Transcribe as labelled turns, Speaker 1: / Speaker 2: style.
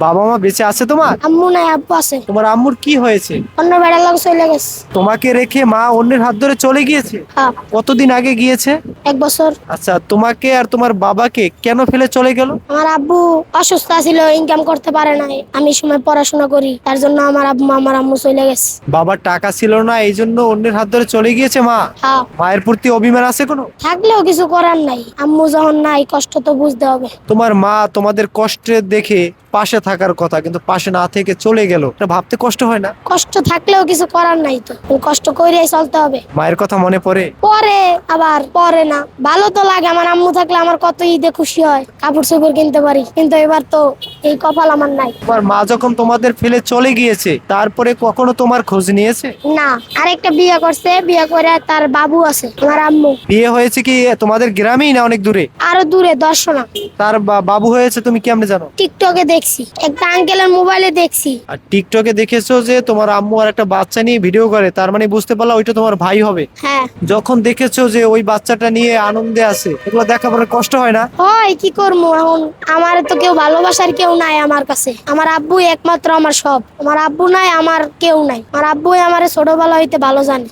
Speaker 1: বাবা মা বেঁচে আছে তোমার?
Speaker 2: আম্মু নাই, আব্বু আছে।
Speaker 1: তোমার আম্মুর কি হয়েছে?
Speaker 2: অন্য বেড়ার লোক চলে গেছে।
Speaker 1: তোমাকে রেখে মা অন্যের হাত ধরে চলে গিয়েছে?
Speaker 2: হ্যাঁ,
Speaker 1: কতদিন আগে গিয়েছে?
Speaker 2: 1 বছর।
Speaker 1: আচ্ছা, তোমাকে আর তোমার বাবাকে কেন ফেলে চলে গেল?
Speaker 2: আমার আব্বু অসুস্থ ছিল, ইনকাম করতে পারে নাই। আমি সময় পড়াশোনা করি, তার জন্য আমার আব্বু আমার আম্মু চলে গেছে।
Speaker 1: বাবার টাকা ছিল না, এই জন্য অন্যের হাত ধরে চলে গিয়েছে মা।
Speaker 2: হ্যাঁ,
Speaker 1: মায়ের প্রতি অভিমান আছে কোনো?
Speaker 2: থাকলেও কিছু করার নাই। আম্মু যখন নাই, কষ্ট তো বুঝতে হবে।
Speaker 1: তোমার মা তোমাদের কষ্টে দেখে পাশে থাকার কথা, কিন্তু পাশে না থেকে চলে গেল, এটা ভাবতে কষ্ট হয় না?
Speaker 2: কষ্ট থাকলেও কিছু করার নাই, তো কষ্ট করেই চলতে হবে।
Speaker 1: মায়ের কথা মনে পড়ে?
Speaker 2: পরে আবার পরে না, ভালো তো লাগে। আমার আম্মু থাকলে আমার কত ঈদে খুশি হয়, কাপড় চোপড় কিনতে পারি। কিন্তু এবার তো এই কপাল আমার নাই।
Speaker 1: তোমার মা যখন তোমাদের ফেলে চলে গিয়েছে, তারপরে কখনো তোমার খোঁজ নিয়েছে?
Speaker 2: না, আরেকটা বিয়ে করছে, বিয়ে করে তার বাবু আছে আমার আম্মু।
Speaker 1: বিয়ে হয়েছে কি তোমাদের গ্রামেই না অনেক দূরে?
Speaker 2: আরো দূরে, দর্শনা।
Speaker 1: তার বাবু হয়েছে তুমি কেমনে জানো?
Speaker 2: টিকটকে দেখছি, একটা আঙ্কেলের মোবাইলে দেখছি।
Speaker 1: আর টিকটকে দেখেছো যে তোমার আম্মু আর একটা বাচ্চা নিয়ে ভিডিও করে, তার মানে বুঝতে পারলা ওইটা তোমার ভাই হবে।
Speaker 2: হ্যাঁ,
Speaker 1: যখন দেখেছো যে ওই বাচ্চাটা নিয়ে আনন্দে আছে, এগুলো দেখা পরে কষ্ট হয় না?
Speaker 2: হয় কি করবো এখন? আমার তো কেউ ভালোবাসার কেউ নাই আমার কাছে। আমার আব্বুই একমাত্র আমার সব। আমার আব্বু নাই, আমার কেউ নাই। আমার আব্বুই আমার ছোটবেলা হইতে ভালো জানে।